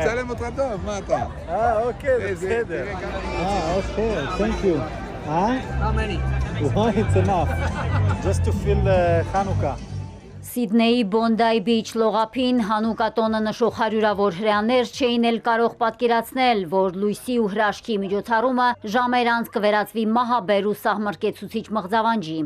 צלם אותך טוב, מה אתה? אוקיי, זה בסדר. אוקיי, thank you. How many? Why it's enough? Just to feel Hanukkah. Սիդնեի Բոնդայ Բիչ լողափին Հանուկա տոնը նշող հարյուրավոր հրեաներ չէին էլ կարող պատկերացնել, որ լույսի ու հրաշքի միջոցառումը ժամեր անց կվերածվի մահաբեր ու սահմռկեցուցիչ մղձավանջի։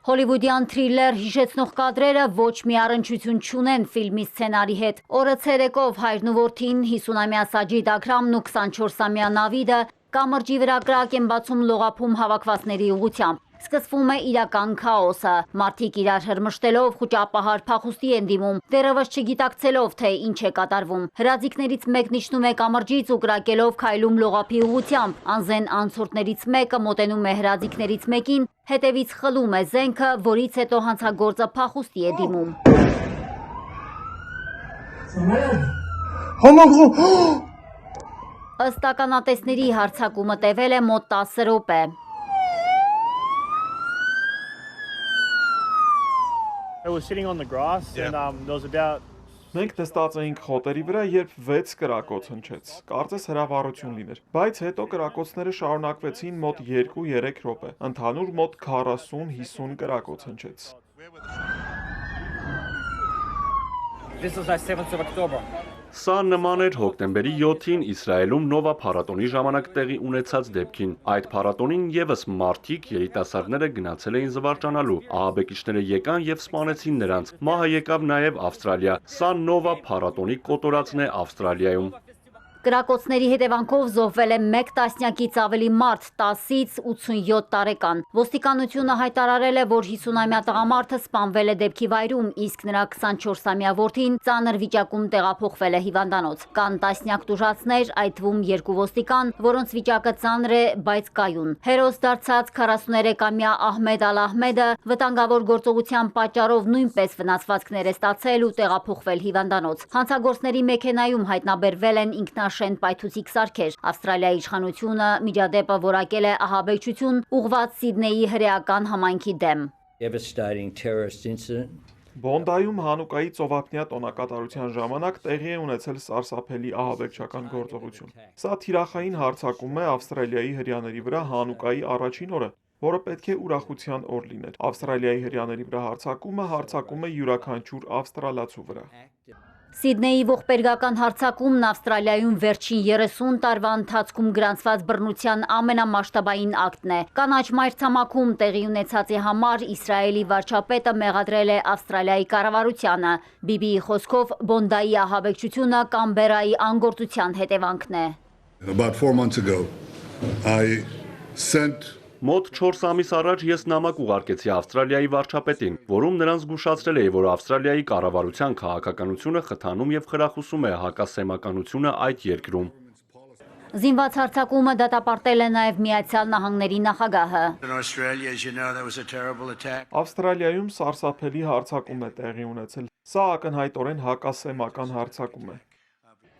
Հոլիվուդյան թրիլեր հիշեցնող կադրերը ոչ մի առնչություն չունեն ֆիլմի սցենարի հետ։ Օրը ցերեկով հայրն ու որդին 50-ամյա Սաջիդ Աքրամն ու 24-ամյա Նավիդը կամրջի վրա կրակ են բացում լողափում հավաքվածների ուղղությամբ։ Սկսվում է իրական քաոսը։ Մարդիկ իրար հրմշտելով խուճապահար փախուստի են դիմում, դեռևս չգիտակցելով, թե ինչ է կատարվում։ Հրաձիկներից մեկն իջնում է կամրջից ու կրակելով քայլում լողափի ուղղությամբ։ Անզեն անցորդներից մեկը մոտենում է հրաձիկներից մեկին, հետևից խլում է զենքը, որից հետո հանցագործը փախուստի է դիմում։ Ըստ ականատեսների հարձակումը տևել է մոտ 10 րոպե։ I was sitting on the grass and there was about Մենք նստած էինք խոտերի վրա, երբ 6 կրակոց հնչեց։ Կարծես հրավառություն լիներ։ Բայց հետո կրակոցները շարունակվեցին մոտ 2-3 րոպե։ Ընդհանուր մոտ 40-50 կրակոց հնչեց։ This was like 7th of October. Սա նման էր հոկտեմբերի 7-ին Իսրայելում Նովա փառատոնի ժամանակ տեղի ունեցած դեպքին։ Այդ փառատոնին եւս մարդիկ, երիտասարդները գնացել էին զվարճանալու։ Ահաբեկիչները եկան եւ սպանեցին նրանց։ Մահը եկավ նաեւ Ավստրալիա։ Սա Նովա փառատոնի կոտորածն է Ավստրալիայում։ Կրակոցների հետևանքով զոհվել է 1 տասնյակից ավելի մարդ, 10-ից 87 տարեկան։ Ոստիկանությունը հայտարարել է, որ 50-ամյա տղամարդը սպանվել է դեպքի վայրում, իսկ նրա 24-ամյա որդին ծանր վիճակում տեղափոխվել է հիվանդանոց։ Կան տասնյակ տուժածներ, այդ թվում 2 ոստիկան, որոնց վիճակը ծանր է, բայց կայուն։ Հերոս դարձած 43-ամյա Ահմեդ Ալ-Ահմեդը վտանգավոր գործողության պատճառով նույնպես վնասվածքներ է ստացել ու տեղափոխվել հիվանդանոց։ Հանցագործների մեքենայում հայտնաբերվել են ինքնաշեն պայթուցիկ սարքեր։ Ավստրալիայի իշխանությունը միջադեպը որակել է ահաբեկչություն ուղղված Սիդնեի հրեական համայնքի դեմ։ Devastating terrorist incident. Բոնդայում Հանուկայի ծովափնյա տոնակատարության ժամանակ տեղի է ունեցել սարսափելի ահաբեկչական գործողություն։ Սա թիրախային հարձակում է Ավստրալիայի հրեաների վրա Հանուկայի առաջին օրը, որը պետք է ուրախության օր լիներ։ Ավստրալիայի հրեաների վրա հարձակումը հարձակում է յուրաքանչյուր ավստրալացու վրա։ Սիդնեի ողբերգական հարձակումն Ավստրալիայում վերջին 30 տարվա ընթացքում գրանցված բռնության ամենամասշտաբային ակտն է։ Կանաչ մայրցամաքում տեղի ունեցածի համար Իսրայելի վարչապետը մեղադրել է Ավստրալիայի կառավարությանը։ BBC-ի խոսքով Բոնդայի ահաբեկչությունը Կամբերայի անգործության հետևանքն է։ About 4 months ago, I sent Մոտ 4 ամիս առաջ ես նամակ ուղարկեցի Ավստրալիայի վարչապետին, որում նրան զգուշացրել էի, որ Ավստրալիայի կառավարության քաղաքականությունը խթանում եւ խրախուսում է հակասեմականությունը այդ երկրում։ Զինված հարձակումը դատապարտել է նաև Միացյալ Նահանգների նախագահը։ Ավստրալիայում սարսափելի հարձակում է տեղի ունեցել։ Սա ակնհայտորեն հակասեմական հարձակում է։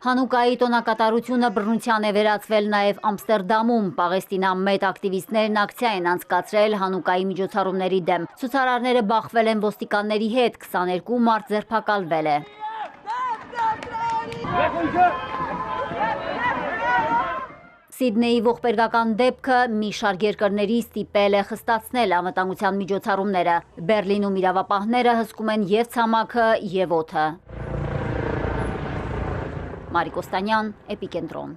Հանուկայի տոնակատարությունը բռնության է վերածվել նաև Ամստերդամում։ Պաղեստինամետ ակտիվիստներն ակցիա են անցկացրել Հանուկայի միջոցառումների դեմ։ Ցուցարարները բախվել են ոստիկանների հետ, 22 մարդ ձերբակալվել է։ Սիդնեի ողբերգական դեպքը մի շարք երկրների ստիպել է խստացնել անվտանգության միջոցառումները։ Բերլինում իրավապահները հսկում են և ցամաքը, և օդը։ Մարիկ Օստանյան, Էպիկենտրոն։